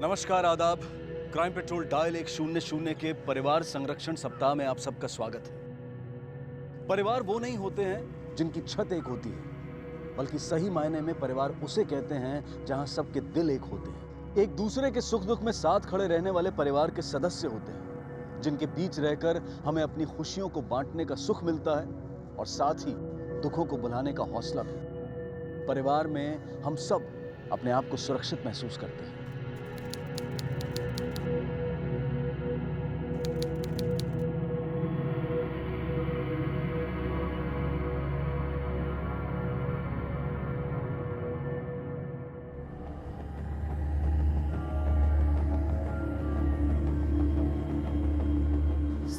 नमस्कार, आदाब। Crime petrol dial 100 के परिवार संरक्षण सप्ताह में आप सबका स्वागत है। परिवार वो नहीं होते हैं जिनकी छत एक होती है, बल्कि सही मायने में परिवार उसे कहते हैं जहां सबके दिल एक होते हैं। एक दूसरे के सुख दुख में साथ खड़े रहने वाले परिवार के सदस्य होते हैं, जिनके बीच रहकर हमें अपनी खुशियों को बांटने का सुख मिलता है और साथ ही दुखों को बुलाने का हौसला भी। परिवार में हम सब अपने आप को सुरक्षित महसूस करते हैं।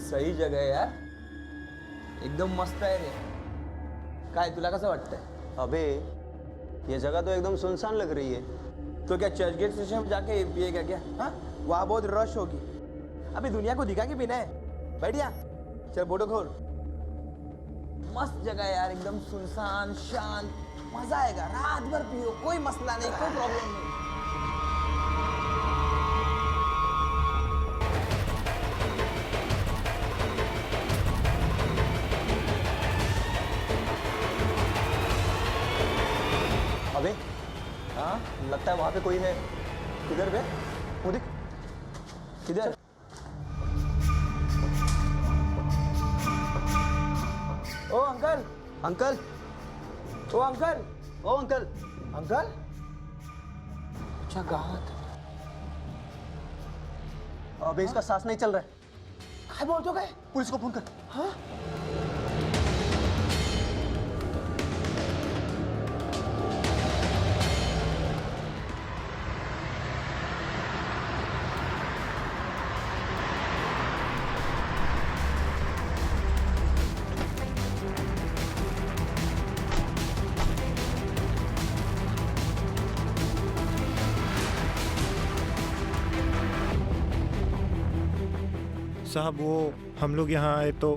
सही जगह आहे यार, एकदम मस्त आहे रे. काय तुला कसं वाटतंय? अबे ये जगह तो एकदम सुनसान लग रही है। तो क्या चर्च गेट स्टेशन में जाके पिएगा क्या? हाँ, वहाँ बहुत रश होगी. अभी दुनिया को दिखा के पीना है. बैठ जा, चल बोटो खोल. मस्त जगह है यार, एकदम सुनसान शांत, मजा आएगा. रात भर पियो, कोई मसला नहीं, कोई प्रॉब्लम नहीं. अबे हाँ, लगता है वहां पे कोई है। किधर बे? वो देख, किधर? ओ अंकल, अंकल, ओ अंकल, ओ अंकल। अंकल. अच्छा गावात. अबे इसका सांस नहीं चल रहा है। काय बोलतो काय? पुलिस को फोन कर। हाँ? साहब वो हम लोग यहाँ आए तो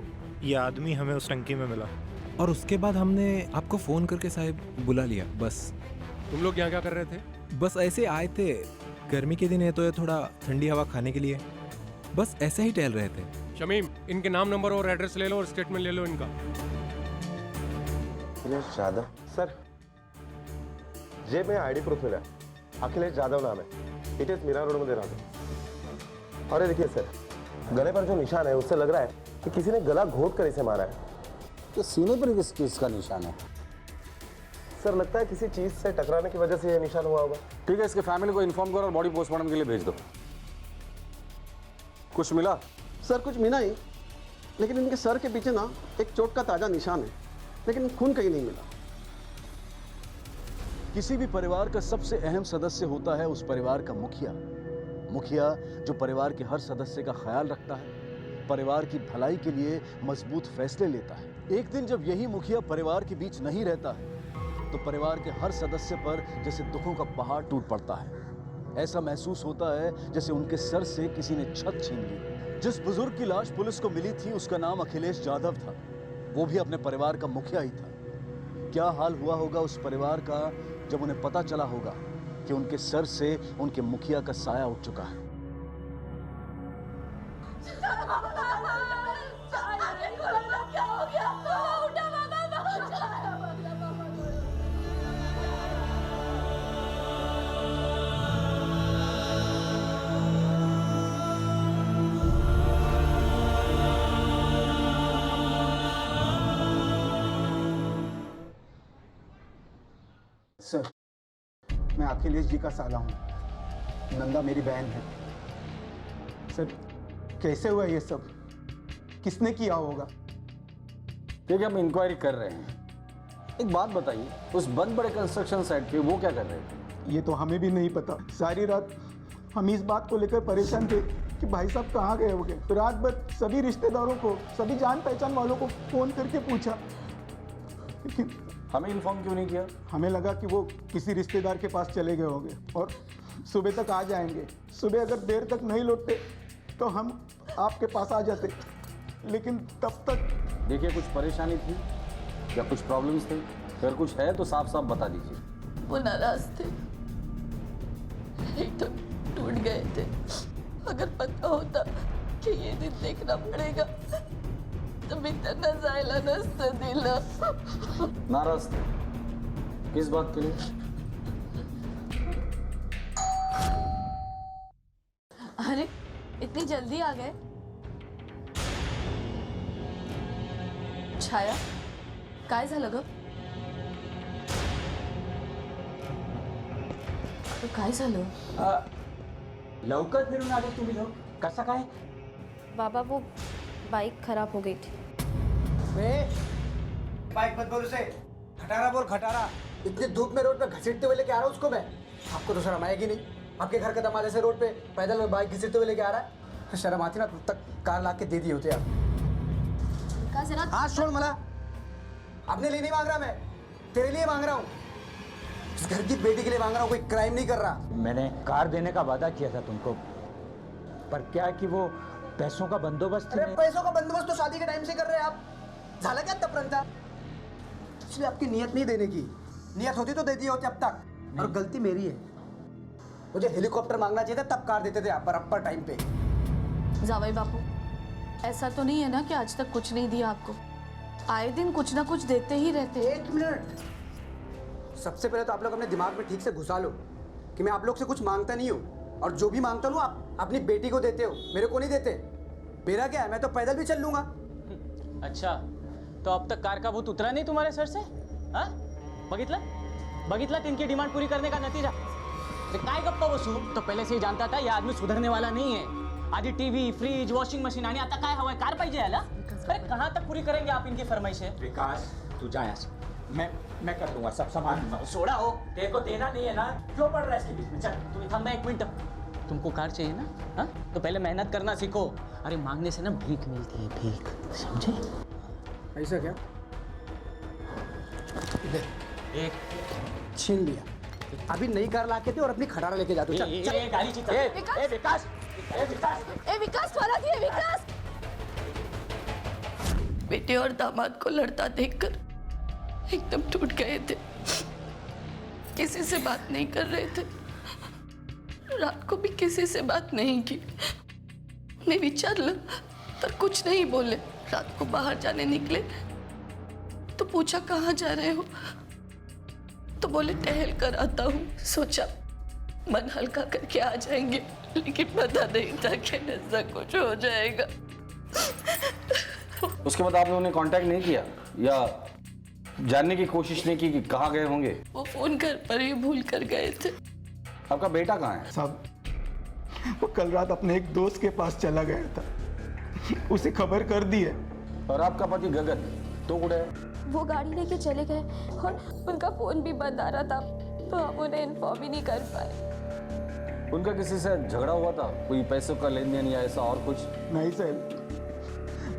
ये आदमी हमें उस टंकी में मिला और उसके बाद हमने आपको फ़ोन करके साहब बुला लिया. बस तुम लोग यहाँ क्या कर रहे थे? बस ऐसे आए थे. गर्मी के दिन है तो ये थोड़ा ठंडी हवा खाने के लिए बस ऐसे ही टहल रहे थे. शमीम, इनके नाम, नंबर और एड्रेस ले लो और स्टेटमेंट ले लो इनका. अखिलेश यादव सर, जेब में आईडी प्रूफ मिला. अखिलेश यादव नाम है. इट इज मीरा रोड में राहते. और ये देखिए सर, गले पर जो निशान है उससे लग रहा है कि किसी ने गला घोट कर इसे मारा है. तो सीने पर किस चीज का निशान है? सर लगता है किसी चीज से टकराने की वजह से ये निशान हुआ होगा. ठीक है, इसके फैमिली को इन्फॉर्म करो और बॉडी पोस्टमार्टम के लिए भेज दो. कुछ मिला? सर कुछ मिला ही, लेकिन इनके सर के पीछे ना एक चोट का ताजा निशान है, लेकिन खून कहीं नहीं मिला. किसी भी परिवार का सबसे अहम सदस्य होता है उस परिवार का मुखिया. मुखिया जो परिवार के हर सदस्य का ख्याल रखता है, परिवार की भलाई के लिए मजबूत फैसले लेता है. एक दिन जब यही मुखिया परिवार के बीच नहीं रहता है तो परिवार के हर सदस्य पर जैसे दुखों का पहाड़ टूट पड़ता है. ऐसा महसूस होता है जैसे उनके सर से किसी ने छत छीन ली. जिस बुजुर्ग की लाश पुलिस को मिली थी उसका नाम अखिलेश यादव था. वो भी अपने परिवार का मुखिया ही था. क्या हाल हुआ होगा उस परिवार का जब उन्हें पता चला होगा कि उनके सर से उनके मुखिया का साया उठ चुका है. क्या हो गया? उठा बाबा. सर, मैं अखिलेश जी का साला हूँ. नंदा मेरी बहन है. सर कैसे हुआ ये सब? किसने किया होगा? ठीक है, हम इंक्वायरी कर रहे हैं. एक बात बताइए, उस बंद बड़े कंस्ट्रक्शन साइट पे वो क्या कर रहे थे? ये तो हमें भी नहीं पता. सारी रात हम इस बात को लेकर परेशान थे कि भाई साहब कहाँ गए होंगे. तो रात भर सभी रिश्तेदारों को, सभी जान पहचान वालों को फ़ोन करके पूछा, लेकिन हमें इन्फॉर्म क्यों नहीं किया? हमें लगा कि वो किसी रिश्तेदार के पास चले गए होंगे और सुबह तक आ जाएंगे. सुबह अगर देर तक नहीं लौटते तो हम आपके पास आ जाते, लेकिन तब तक. देखिए, कुछ परेशानी थी या कुछ प्रॉब्लम्स थे? अगर कुछ है तो साफ साफ बता दीजिए. वो नाराज थे. एक तो टूट गए थे। अगर पता होता कि ये दिन देखना पड़ेगा तो मी त्यांना जायला नसतं दिलं। नाराज थे किस बात के लिए? अरे इतनी जल्दी आ गए? छाया काय झालं ग? काय झालं? लवकर फिरून आले तुम्ही लोग, कसं काय? बाबा वो बाइक खराब हो गई थी। बाइक मत बोल उसे, खटारा बोल खटारा। इतनी धूप में रोड पे घसीटते हुए लेके आ रहा हूँ उसको मैं। आपको तो शर्म आएगी नहीं? आपके घर का दमाद ऐसे रोड पे पैदल बाइक घसीटते हुए लेके आ रहा है। शर्म आती ना, तब तक कार ला के दे दिए होते आप। हाँ छोड़ मला, अपने लिए नहीं मांग रहा मैं, तेरे लिए मांग रहा हूँ। इस घर की बेटी के लिए मांग रहा हूँ, कोई क्राइम नहीं कर रहा। मैंने कार देने का वादा किया था तुमको, पर क्या कि वो पैसों का बंदोबस्त। अरे पैसों का बंदोबस्त तो शादी के टाइम से कर रहे हैं आप। झाला क्या तपरन था? इसलिए आपकी नियत नहीं देने की, नियत होती तो दे दिए होते अब तक। और गलती मेरी है, मुझे हेलीकॉप्टर मांगना चाहिए था, तब कार देते थे आप बराबर टाइम पे। जावई बापू, ऐसा तो नहीं है ना कि आज तक कुछ नहीं दिया आपको? आए दिन कुछ ना कुछ देते ही रहते हैं। 1 मिनट, सबसे पहले तो आप लोग अपने दिमाग में ठीक से घुसा लो कि मैं आप लोग से कुछ मांगता नहीं हूँ, और जो भी मांगता हूँ आप अपनी बेटी को देते हो, मेरे को नहीं देते। मेरा क्या है, मैं तो पैदल भी चल लूंगा। अच्छा, तो अब तक कार का भूत उतरा नहीं तुम्हारे सर से? हाँ, बघितला तिनकी डिमांड पूरी करने का नतीजा। काय गप्पा बसू, तो पहले से ही जानता था ये आदमी सुधरने वाला नहीं है। आधी टीवी, फ्रीज, वॉशिंग मशीन आणि आता काय हवंय, कार पाहिजे याला। अरे कहाँ तक पूरी करेंगे आप इनकी फरमाइशें? विकास तू जा यहाँ से, मैं कर दूंगा सब सामान। सोडा हो, तेरे को देना नहीं है ना, क्यों पड़ रहा है इसके बीच में? चल तुम्हें थांबा 1 मिनट। तुमको कार चाहिए ना? हाँ, तो पहले मेहनत करना सीखो। अरे मांगने से ना भीख मिलती है, भीख, समझे? ऐसा क्या? एक छीन लिया, अभी नई कार ला के दे और अपनी खटारा लेके जा तू। चल चल। गाड़ी विकास, विकास वाला दिए विकास। बेटे और दामाद को लड़ता देखकर एकदम टूट गए थे। किसी से बात नहीं कर रहे थे, रात को भी किसी से बात नहीं की। मैं विचारलं पर कुछ नहीं बोले। रात को बाहर जाने निकले तो पूछा कहाँ जा रहे हो, तो बोले टहल कर आता हूँ। सोचा मन हल्का करके आ जाएंगे, लेकिन पता नहीं था कि ऐसा कुछ हो जाएगा। उसके बाद आप लोगों ने कांटेक्ट नहीं किया या जानने की कोशिश नहीं की कि कहाँ गए होंगे? वो फोन घर पर ही भूल कर गए थे। आपका बेटा कहाँ है? साहब, वो कल रात अपने एक दोस्त के पास चला गया था, उसे खबर कर दी है। और आपका पति गगन तो कुछ है? वो गाड़ी लेके चले गए और उनका फोन भी बंद आ रहा था, तो हम उन्हें इन्फॉर्म ही नहीं कर पाए। उनका किसी से झगड़ा हुआ था, कोई पैसों का लेन देन या ऐसा और कुछ? नहीं साहब,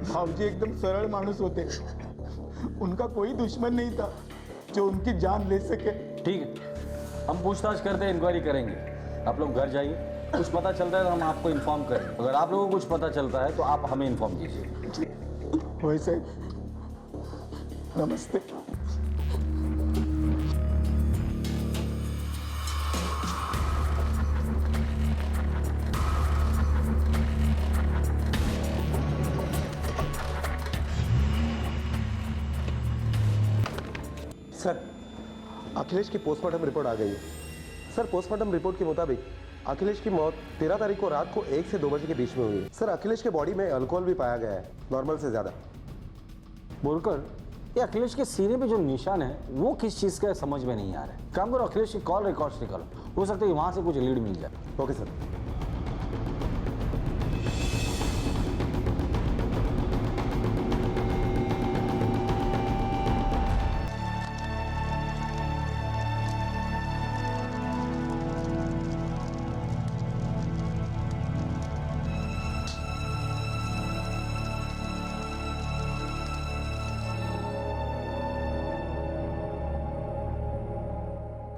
भावजी एकदम सरल मानुस होते, उनका कोई दुश्मन नहीं था जो उनकी जान ले सके। ठीक है, हम पूछताछ करते हैं, इंक्वायरी करेंगे। आप लोग घर जाइए, कुछ पता चलता है तो हम आपको इन्फॉर्म करें। अगर आप लोगों को कुछ पता चलता है तो आप हमें इन्फॉर्म कीजिए। वैसे नमस्ते। सर, अखिलेश की पोस्टमार्टम रिपोर्ट आ गई है। सर, पोस्टमार्टम रिपोर्ट के मुताबिक अखिलेश की मौत 13 तारीख को रात को 1 से 2 बजे के बीच में हुई है। सर, अखिलेश के बॉडी में अल्कोहल भी पाया गया है, नॉर्मल से ज्यादा। बोलकर ये अखिलेश के सीने पे जो निशान है वो किस चीज का समझ में नहीं आ रहा है। काम करो, अखिलेश की कॉल रिकॉर्ड्स निकालो, हो सकता है वहां से कुछ लीड मिल जाए। Okay sir.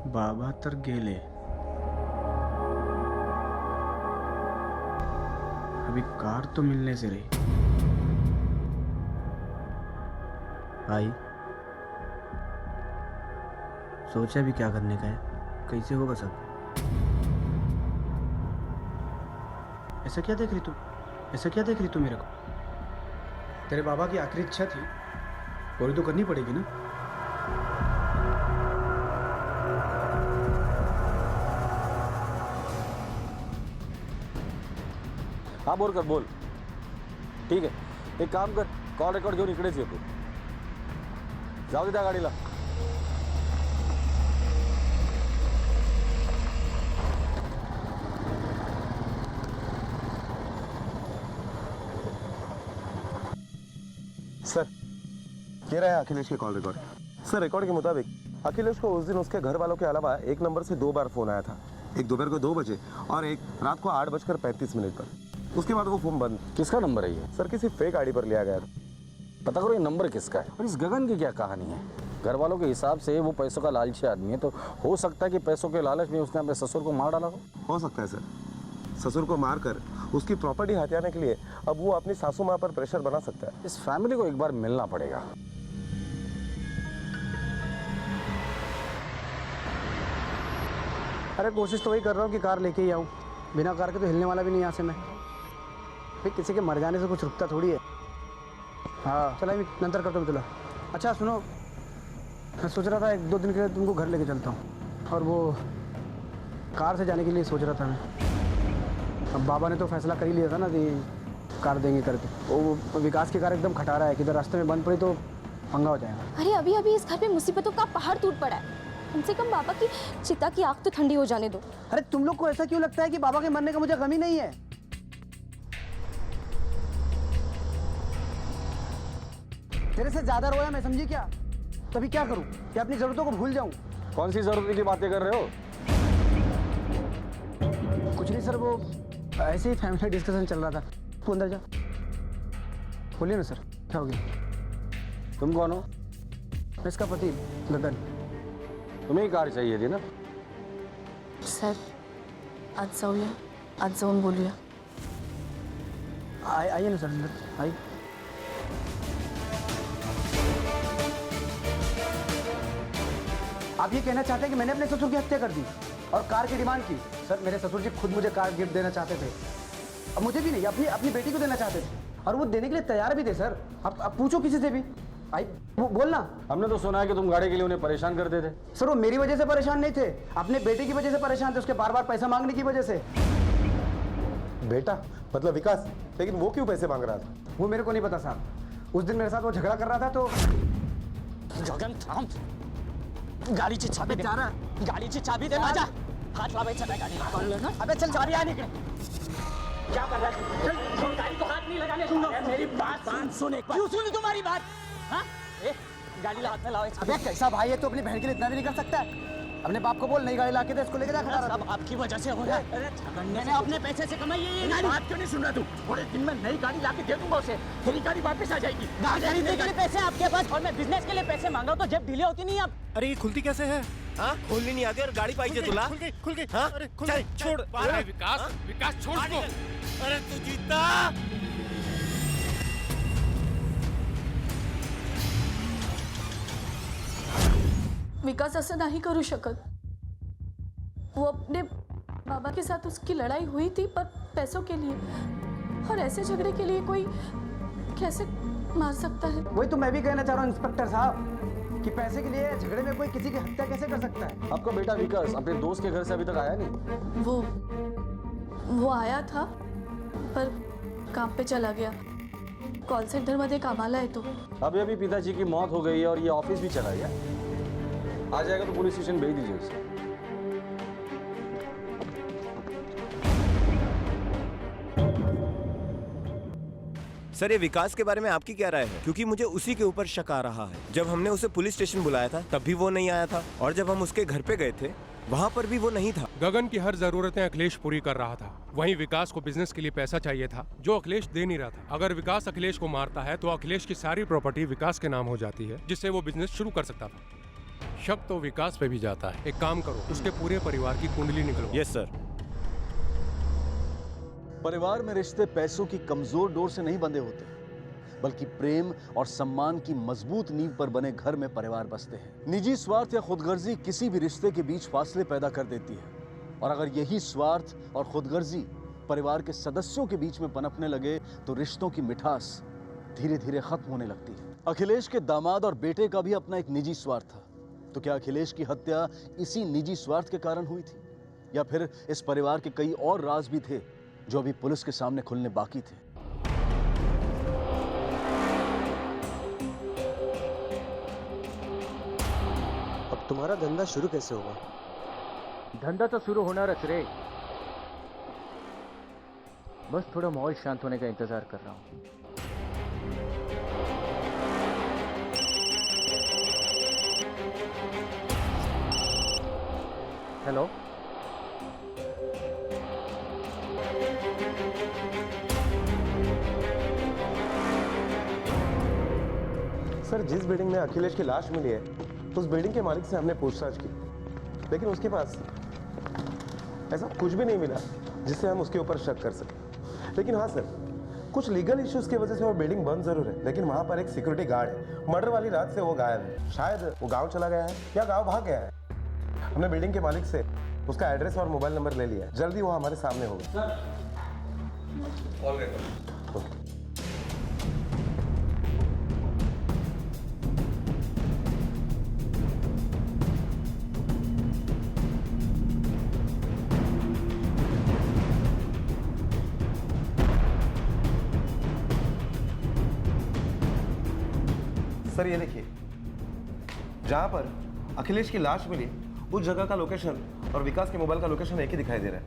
बाबा तर गेले, अभी कार तो मिलने से रही। भाई सोचा भी क्या करने का है, कैसे होगा सब? ऐसा क्या देख रही तू? ऐसा क्या देख रही तू मेरे को? तेरे बाबा की आखिरी इच्छा थी, पूरी तो करनी पड़ेगी ना। हाँ बोल कर बोल। ठीक है, एक काम कर, कॉल रेकॉर्ड घेऊन इकडेच येतो. जाऊ दे त्या गाडीला. सर, ये रहा है अखिलेश के कॉल रिकॉर्ड. सर, रिकॉर्ड के मुताबिक अखिलेश को उस दिन उसके घर वालों के अलावा एक नंबर से 2 बार फोन आया था. एक दोपहर को 2 बजे और एक रात को 8:35 पर. उसके बाद वो फोन बंद. किसका नंबर है ये? सर, किसी फेक आईडी पर लिया गया था. पता करो ये नंबर किसका है और इस गगन की क्या कहानी है. घर वालों के हिसाब से वो पैसों का लालची आदमी है, तो हो सकता है कि पैसों के लालच में उसने अपने ससुर को मार डाला हो सकता है सर. ससुर को मारकर उसकी प्रॉपर्टी हथियाने के लिए अब वो अपनी सासू माँ पर प्रेशर बना सकता है. इस फैमिली को एक बार मिलना पड़ेगा. अरे कोशिश तो वही कर रहा हूँ कि कार लेके ही आऊँ. बिना कार के तो हिलने वाला भी नहीं यहाँ से मैं. फिर किसी के मर जाने से कुछ रुकता थोड़ी है. हाँ चला, मैं नंतर करता हूँ तुला. अच्छा सुनो, मैं सोच रहा था 1-2 दिन के लिए तुमको घर लेके चलता हूँ, और वो कार से जाने के लिए सोच रहा था मैं. अब बाबा ने तो फैसला कर ही लिया था ना कि कार देंगे करके. वो विकास की कार एकदम खटा रहा है, किधर रास्ते में बंद पड़ी तो पंगा हो जाएगा. अरे अभी अभी इस घर पे मुसीबतों का पहाड़ टूट पड़ा है. कम से कम बाबा की चिता की आग तो ठंडी हो जाने दो. अरे तुम लोग को ऐसा क्यों लगता है कि बाबा के मरने का मुझे गम ही नहीं है? तेरे से ज्यादा रोया मैं, समझी क्या? तभी क्या करूं कि अपनी जरूरतों को भूल जाऊं? कौन सी जरूरत की बातें कर रहे हो? कुछ नहीं सर, वो ऐसे ही फैमिली डिस्कशन चल रहा था. तू अंदर जा. बोलिए ना सर, क्या हो गया? तुम कौन हो? मैं इसका पति गगन. तुम्हें ही कार चाहिए थी ना? सर आज जाऊया, आज जाऊन बोलूया. आइए ना सर अंदर, आइए. आप ये कहना चाहते हैं कि मैंने अपने ससुर की हत्या कर दी और कार की डिमांड की? सर, मेरे ससुर जी खुद मुझे कार गिफ्ट देना चाहते थे. अब मुझे भी नहीं, अपनी बेटी को देना चाहते थे, और वो देने के लिए तैयार भी थे सर. आप पूछो किसी से भी. आई बोलना. हमने तो सुना है कि तुम गाड़ी के लिए उन्हें परेशान करते थे. सर, वो मेरी वजह से परेशान नहीं थे, अपने बेटे की वजह से परेशान थे, उसके बार बार पैसा मांगने की वजह से. बेटा मतलब विकास? लेकिन वो क्यों पैसे मांग रहा था? वो मेरे को नहीं पता साहब. उस दिन मेरे साथ वो झगड़ा कर रहा था तो. गगन थांब. गाडीची चाबी दे. गाडीची चाबी दे माझ्या. हात लावायचा नाही गाडीला. अबे चल, चाबी आण इकडे. क्या कर रहा है? चल, गाड़ी को हाथ नहीं लगाने दूंगा. मेरी बात सुन एक बार. क्यों सुनी तुम्हारी बात? हाँ? गाड़ीला हाथ में लावायचा. अबे कैसा भाई है तो अपनी बहन के लिए इतना भी नहीं कर सकता है? अपने बाप को बोल नई गाड़ी लाके दे, इसको लेके जा. सब आपकी वजह से हो रहा है. मैंने अपने पैसे से कमाई है ये गाड़ी. बात क्यों नहीं सुन रहा तू? थोड़े दिन में नई गाड़ी लाके दे दूंगा उसे. तेरी गाड़ी वापस आ जाएगी. गाड़ी खरीदने के लिए पैसे आपके पास और मैं बिजनेस के लिए पैसे मांगा तो जब डिले होती नहीं आप. अरे ये खुलती कैसे है? हाँ, खोलनी नहीं आती और गाड़ी पाहिजे तुला? खुल गई. हाँ, चल छोड़. अरे विकास छोड़ इसको. अरे तू जीता. विकास असं नहीं करू शकत. वो अपने बाबा के साथ उसकी लड़ाई हुई थी पर पैसों के लिए, और ऐसे झगड़े के लिए कोई कैसे मार सकता है? वही तो मैं भी कहना चाह रहा हूँ इंस्पेक्टर साहब, कि पैसे के लिए झगड़े में कोई किसी की हत्या कैसे कर सकता है? आपका बेटा विकास अपने दोस्त के घर से अभी तक आया नहीं? वो आया था पर काम पे चला गया. कॉल सेंटर मध्ये कामाला येतो. अभी पिताजी की मौत हो गई है और ये ऑफिस भी चला गया. आ जाएगा तो पुलिस स्टेशन भेज दीजिए उसे. सर, ये विकास के बारे में आपकी क्या राय है? क्योंकि मुझे उसी के ऊपर शक आ रहा है. जब हमने उसे पुलिस स्टेशन बुलाया था तब भी वो नहीं आया था, और जब हम उसके घर पे गए थे वहाँ पर भी वो नहीं था. गगन की हर जरूरतें अखिलेश पूरी कर रहा था. वहीं विकास को बिजनेस के लिए पैसा चाहिए था जो अखिलेश दे नहीं रहा था. अगर विकास अखिलेश को मारता है तो अखिलेश की सारी प्रॉपर्टी विकास के नाम हो जाती है, जिससे वो बिजनेस शुरू कर सकता था. शक तो विकास पे भी जाता है. एक काम करो, उसके पूरे परिवार की कुंडली निकलो. Yes sir. परिवार में रिश्ते पैसों की कमजोर डोर से नहीं बंधे होते, बल्कि प्रेम और सम्मान की मजबूत नींव पर बने घर में परिवार बसते हैं. निजी स्वार्थ या खुदगर्जी किसी भी रिश्ते के बीच फासले पैदा कर देती है, और अगर यही स्वार्थ और खुदगर्जी परिवार के सदस्यों के बीच में पनपने लगे तो रिश्तों की मिठास धीरे धीरे खत्म होने लगती है। अखिलेश के दामाद और बेटे का भी अपना एक निजी स्वार्थ था। तो क्या अखिलेश की हत्या इसी निजी स्वार्थ के कारण हुई थी, या फिर इस परिवार के कई और राज भी थे जो अभी पुलिस के सामने खुलने बाकी थे? अब तुम्हारा धंधा शुरू कैसे होगा? धंधा तो शुरू होना रच रे, बस थोड़ा माहौल शांत होने का इंतजार कर रहा हूँ। हेलो, सर, जिस बिल्डिंग में अखिलेश की लाश मिली है उस बिल्डिंग के मालिक से हमने पूछताछ की, लेकिन उसके पास ऐसा कुछ भी नहीं मिला जिससे हम उसके ऊपर शक कर सकें। लेकिन हाँ सर, कुछ लीगल इश्यूज की वजह से वो बिल्डिंग बंद जरूर है, लेकिन वहां पर एक सिक्योरिटी गार्ड है। मर्डर वाली रात से वो गायब है। शायद वो गांव चला गया है या गांव भाग गया है। हमने बिल्डिंग के मालिक से उसका एड्रेस और मोबाइल नंबर ले लिया है। जल्दी वो हमारे सामने होगा। सर, ये देखिए, जहां पर अखिलेश की लाश मिली उस जगह का लोकेशन और विकास के मोबाइल का लोकेशन एक ही दिखाई दे रहा है,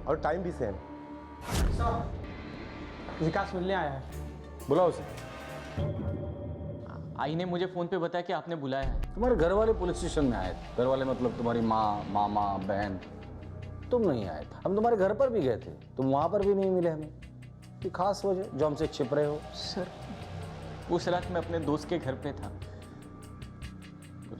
और टाइम भी सेम। विकास मिलने आया है। बुलाओ उसे। आई ने मुझे फोन पे बताया कि आपने बुलाया है। तुम्हारे घर वाले पुलिस स्टेशन में आए थे। घर वाले मतलब तुम्हारी माँ, मामा, बहन। तुम नहीं आए थे। हम तुम्हारे घर पर भी गए थे, तुम वहां पर भी नहीं मिले हमें। कोई खास वजह जो हमसे छिप रहे हो? सर, उस रात मैं अपने दोस्त के घर पे था।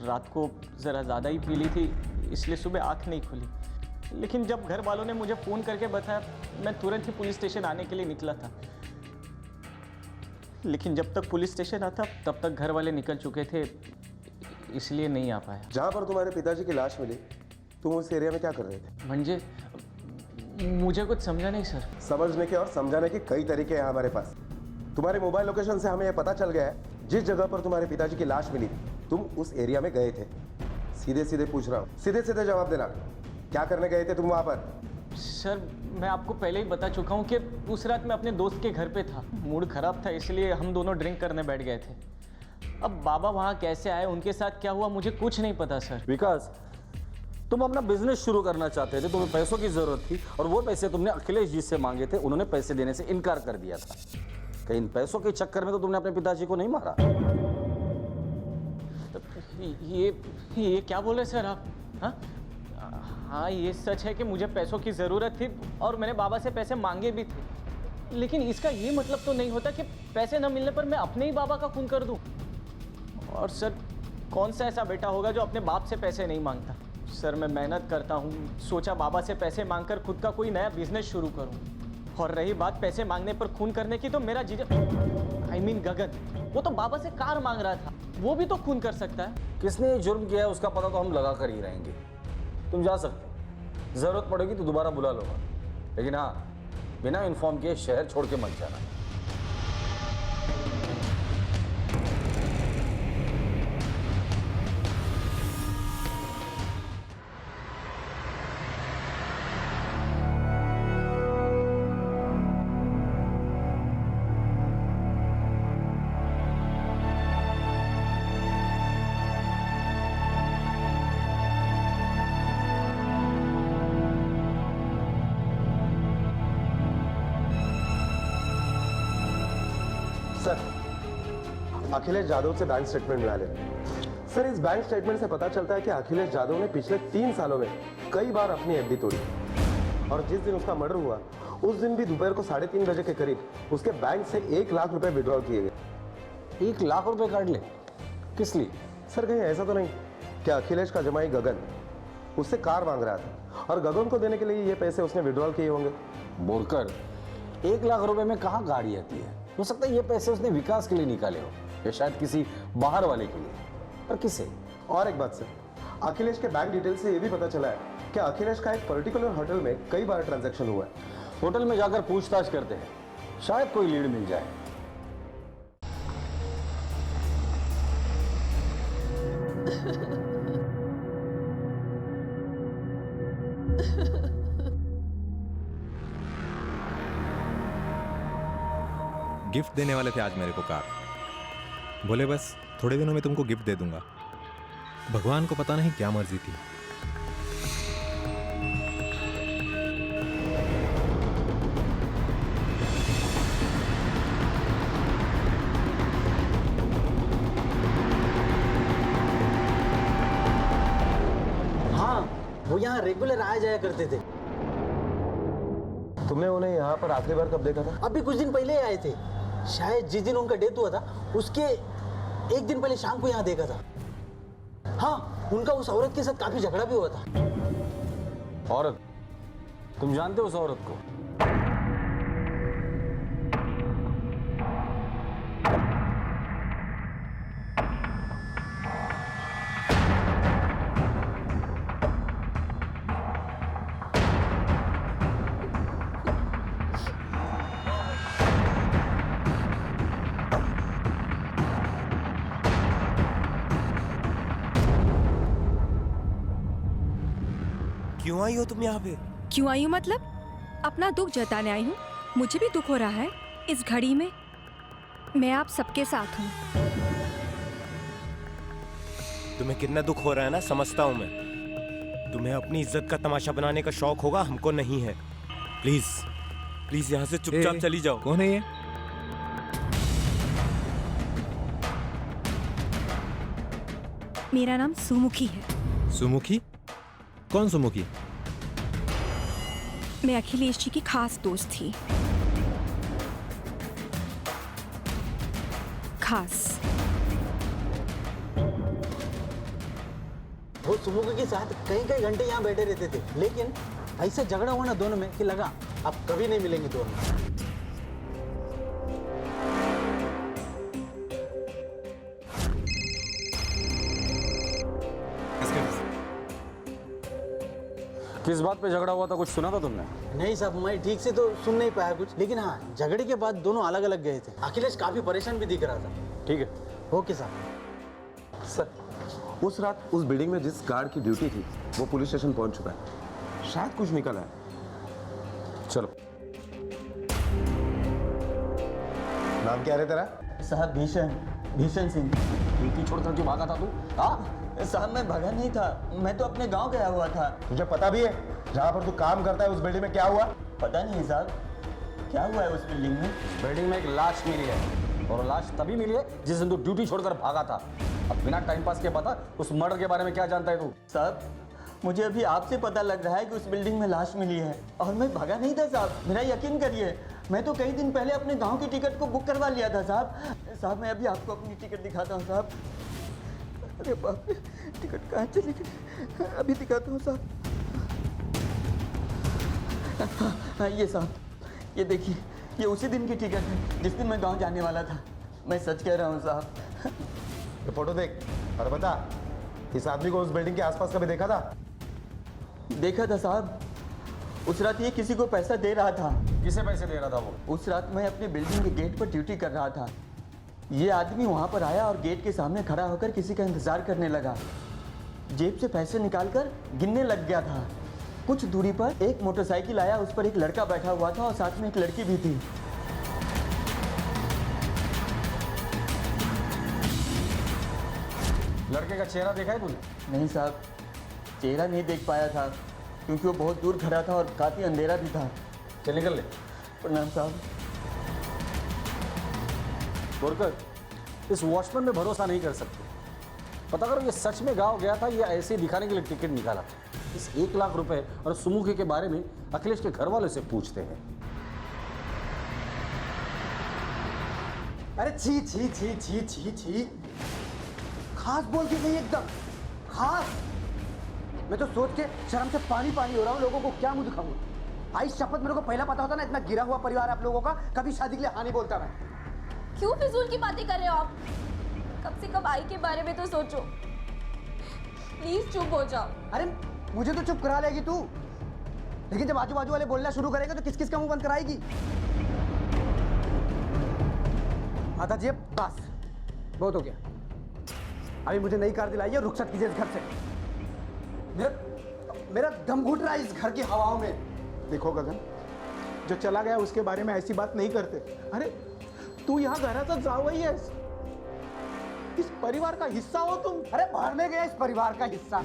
रात को ज़रा ज़्यादा ही पी ली थी, इसलिए सुबह आँख नहीं खुली। लेकिन जब घर वालों ने मुझे फ़ोन करके बताया, मैं तुरंत ही पुलिस स्टेशन आने के लिए निकला था। लेकिन जब तक पुलिस स्टेशन आता तब तक घर वाले निकल चुके थे, इसलिए नहीं आ पाया। जहां पर तुम्हारे पिताजी की लाश मिली, तुम उस एरिया में क्या कर रहे थे? मंजे, मुझे कुछ समझा नहीं सर। समझने के और समझाने के कई तरीके हैं हमारे पास। तुम्हारे मोबाइल लोकेशन से हमें यह पता चल गया है जिस जगह पर तुम्हारे पिताजी की लाश मिली तुम उस एरिया में गए थे। सीधे सीधे पूछ रहा हूँ, सीधे सीधे जवाब देना। क्या करने गए थे तुम वहां पर? सर, मैं आपको पहले ही बता चुका हूँ कि उस रात मैं अपने दोस्त के घर पे था। मूड खराब था, इसलिए हम दोनों ड्रिंक करने बैठ गए थे। अब बाबा वहाँ कैसे आए, उनके साथ क्या हुआ, मुझे कुछ नहीं पता सर। विकास, तुम अपना बिजनेस शुरू करना चाहते थे, तुम्हें पैसों की जरूरत थी, और वो पैसे तुमने अखिलेश जी से मांगे थे। उन्होंने पैसे देने से इनकार कर दिया था। कहीं इन पैसों के चक्कर में तो तुमने अपने पिताजी को नहीं मारा? ये क्या बोले सर आप? हाँ हाँ, ये सच है कि मुझे पैसों की ज़रूरत थी और मैंने बाबा से पैसे मांगे भी थे। लेकिन इसका ये मतलब तो नहीं होता कि पैसे न मिलने पर मैं अपने ही बाबा का खून कर दूं। और सर, कौन सा ऐसा बेटा होगा जो अपने बाप से पैसे नहीं मांगता? सर, मैं मेहनत करता हूँ, सोचा बाबा से पैसे मांगकर खुद का कोई नया बिजनेस शुरू करूँ। और रही बात पैसे मांगने पर खून करने की, तो मेरा जीजा गगन, वो तो बाबा से कार मांग रहा था, वो भी तो खून कर सकता है। किसने ये जुर्म किया है उसका पता तो हम लगा कर ही रहेंगे। तुम जा सकते हो, जरूरत पड़ेगी तो दोबारा बुला लूंगा, लेकिन हाँ, बिना इन्फॉर्म किए शहर छोड़ के मत जाना। सर, अखिलेश यादव से बैंक स्टेटमेंट मिला ले। सर, इस बैंक स्टेटमेंट से पता चलता है कि अखिलेश यादव ने पिछले 3 सालों में कई बार अपनी एफडी तोड़ी, और जिस दिन उसका मर्डर हुआ उस दिन भी दोपहर को 3:30 बजे के करीब उसके बैंक से 1 लाख रुपए विड्रॉल किए गए। 1 लाख रुपए काट ले? किस लिए? सर, कहीं ऐसा तो नहीं कि अखिलेश का जमाई गगन उससे कार मांग रहा था और गगन को देने के लिए ये पैसे उसने विड्रॉल किए होंगे? बोलकर 1 लाख रुपए में कहाँ गाड़ी आती है? हो सकता है ये पैसे उसने विकास के लिए निकाले हो, या शायद किसी बाहर वाले के लिए। पर किसे? और एक बात सर, अखिलेश के बैंक डिटेल से ये भी पता चला है क्या अखिलेश का एक पर्टिकुलर होटल में कई बार ट्रांजैक्शन हुआ है? होटल में जाकर पूछताछ करते हैं, शायद कोई लीड मिल जाए। गिफ्ट देने वाले थे आज मेरे को कार। बोले बस थोड़े दिनों में तुमको गिफ्ट दे दूंगा। भगवान को पता नहीं क्या मर्जी थी। हाँ, वो यहाँ रेगुलर आया जाया करते थे। तुमने उन्हें यहाँ पर आखिरी बार कब देखा था? अभी कुछ दिन पहले ही आए थे। शायद जिस दिन उनका डेथ हुआ था उसके एक दिन पहले शाम को यहाँ देखा था। हाँ, उनका उस औरत के साथ काफी झगड़ा भी हुआ था। औरत? तुम जानते हो उस औरत को? क्यों आई हो तुम यहाँ पे? क्यों आई हूँ मतलब? अपना दुख जताने आई हूँ। मुझे भी दुख हो रहा है इस घड़ी में। मैं आप सबके साथ हूँ। तुम्हें कितना दुख हो रहा है ना, समझता हूँ मैं। तुम्हें अपनी इज्जत का तमाशा बनाने का शौक होगा, हमको नहीं है। प्लीज प्लीज यहाँ से चुपचाप चली जाओ। कौन है ये? मेरा नाम सुमुखी है। सुमुखी? कौन सुमुखी? मैं अखिलेश जी की खास दोस्त थी। खास। वो सुमुखी के साथ कई कई घंटे यहाँ बैठे रहते थे, लेकिन ऐसा झगड़ा हुआ ना दोनों में कि लगा अब कभी नहीं मिलेंगे दोनों। किस बात पे झगड़ा हुआ था, कुछ सुना था तुमने? नहीं साहब, मैं ठीक से तो सुन नहीं पाया कुछ, लेकिन हाँ, झगड़े के बाद दोनों अलग अलग गए थे। अखिलेश काफी परेशान भी दिख रहा था। ठीक है, ओके साहब। सर, उस रात उस बिल्डिंग में जिस गार्ड की ड्यूटी थी वो पुलिस स्टेशन पहुंच चुका है। शायद कुछ निकला है। चलो। नाम क्या है तेरा? साहब भीषण सिंह। ड्यूटी छोड़कर क्यों भागा था तू? हाँ, साहब मैं भागा नहीं था, मैं तो अपने गांव गया हुआ था। तुझे पता भी है जहाँ पर तू काम करता है उस बिल्डिंग में क्या हुआ? पता नहीं साहब, क्या हुआ है उस बिल्डिंग में? बिल्डिंग में एक लाश मिली है, और लाश तभी मिली है जिस दिन तू ड्यूटी छोड़कर भागा था। अब बिना टाइम पास के बता, उस मर्डर के बारे में क्या जानता है तू? साहब, मुझे अभी आपसे पता लग रहा है कि उस बिल्डिंग में लाश मिली है, और मैं भागा नहीं था साहब। मेरा यकीन करिए, मैं तो कई दिन पहले अपने गांव की टिकट को बुक करवा लिया था साहब। साहब, मैं अभी आपको अपनी टिकट दिखाता हूँ साहब। अरे बाप रे, टिकट कहाँ चली गई? अभी दिखाता हूँ साहब। हाँ, ये साहब, ये देखिए, ये उसी दिन की टिकट है जिस दिन मैं गांव जाने वाला था। मैं सच कह रहा हूँ साहब। ये फोटो देख और बता, इस आदमी को उस बिल्डिंग के आसपास कभी देखा था? देखा था साहब। उस रात ये किसी को पैसा दे रहा था। किसे पैसे दे रहा था वो? उस रात मैं अपने बिल्डिंग के गेट पर ड्यूटी कर रहा था। ये आदमी वहां पर आया और गेट के सामने खड़ा होकर किसी का इंतजार करने लगा। जेब से पैसे निकालकर गिनने लग गया था। कुछ दूरी पर एक मोटरसाइकिल आया, उस पर एक लड़का बैठा हुआ था और साथ में एक लड़की भी थी। लड़के का चेहरा देखा है तूने? नहीं साहब, चेहरा नहीं देख पाया था क्योंकि वो बहुत दूर खड़ा था और काफी अंधेरा भी था। चल निकल ले। प्रणाम साहब। बोरकर, इस वॉचमैन में भरोसा नहीं कर सकते। पता करो ये सच में गांव गया था या ऐसे ही दिखाने के लिए टिकट निकाला था। इस 1 लाख रुपए और सुमुखी के बारे में अखिलेश के घर वालों से पूछते हैं। अरे छी छी छी छी छी छी, खास बोल के गई एकदम खास। मैं तो सोच के शर्म से पानी पानी हो रहा हूँ। लोगों को क्या मुंह दिखाऊंगा? आई शपथ, मेरे को पहला पता होता ना, इतना गिरा हुआ परिवार आप लोगों का, कभी शादी के लिए हाँ नहीं बोलता मैं। क्यों फिजूल की बातें कर रहे हो आप? कब से कब आई के बारे में तो सोचो। प्लीज चुप हो जाओ। अरे मुझे तो चुप करा लेगी तू, लेकिन जब आजू बाजू वाले बोलना शुरू करेंगे तो किस किस का मुंह बंद कराएगी? माता जी बस बहुत हो गया, अभी मुझे नई कार दिलाई है, रुखसत कीजिए इस घर से। मेरा दम घुट रहा है इस घर की हवाओं में। देखो गगन, जो चला गया उसके बारे में ऐसी बात नहीं करते। अरे तू यहाँ घराचा जावई है, इस परिवार का हिस्सा हो तुम। अरे मारने गया इस परिवार का हिस्सा।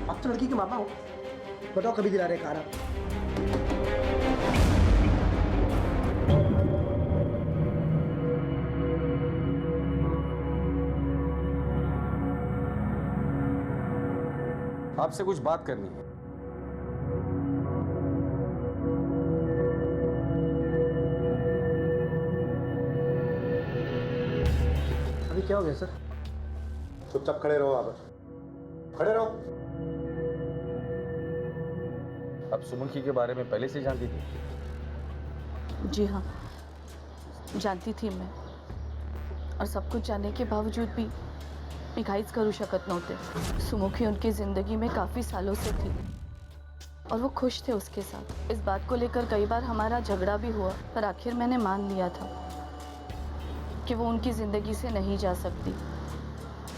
अब तो लड़की के मामा हो, बताओ कभी दिला रहे कार आप? आपसे कुछ बात करनी है। अभी क्या हो गया सर? चुपचाप खड़े रहो, आप खड़े रहो। अब सुमुखी के बारे में पहले से जानती थी? जी हाँ, जानती थी मैं, और सब कुछ जानने के बावजूद भी मी काहीच करू शकत नव्हते। सुमुखी उनकी ज़िंदगी में काफ़ी सालों से थी और वो खुश थे उसके साथ। इस बात को लेकर कई बार हमारा झगड़ा भी हुआ, पर आखिर मैंने मान लिया था कि वो उनकी ज़िंदगी से नहीं जा सकती,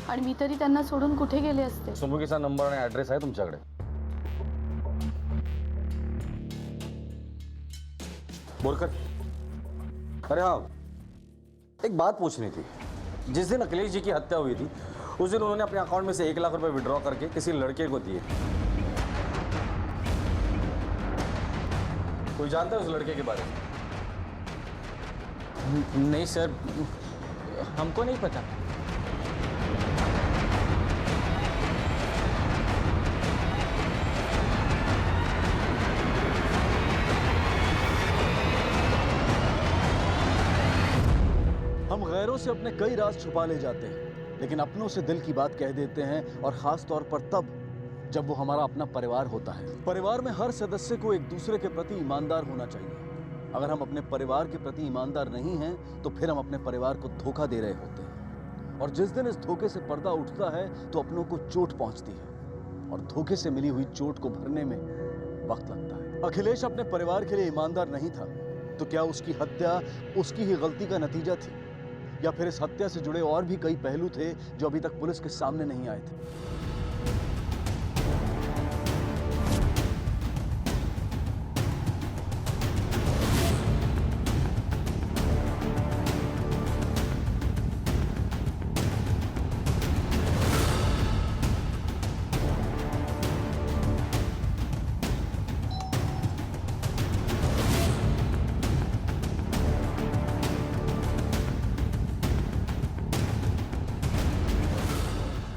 आणि मी तरी त्यांना सोडून कुठे गेले असते। सुमुखीचा नंबर आणि ॲड्रेस आहे तुमच्याकडे? बोलकर। अरे हाँ, एक बात पूछनी थी। जिस दिन अखिलेश जी की हत्या हुई थी उस दिन उन्होंने अपने अकाउंट में से 1 लाख रुपए विड्रॉ करके किसी लड़के को दिए। कोई जानता है उस लड़के के बारे में? नहीं सर, हमको नहीं पता। हम गैरों से अपने कई राज छुपा ले जाते हैं, लेकिन अपनों से दिल की बात कह देते हैं, और खास तौर पर तब जब वो हमारा अपना परिवार होता है। परिवार में हर सदस्य को एक दूसरे के प्रति ईमानदार होना चाहिए। अगर हम अपने परिवार के प्रति ईमानदार नहीं हैं, तो फिर हम अपने परिवार को धोखा दे रहे होते हैं, और जिस दिन इस धोखे से पर्दा उठता है तो अपनों को चोट पहुंचती है, और धोखे से मिली हुई चोट को भरने में वक्त लगता है। अखिलेश अपने परिवार के लिए ईमानदार नहीं था, तो क्या उसकी हत्या उसकी ही गलती का नतीजा थी, या फिर इस हत्या से जुड़े और भी कई पहलू थे जो अभी तक पुलिस के सामने नहीं आए थे?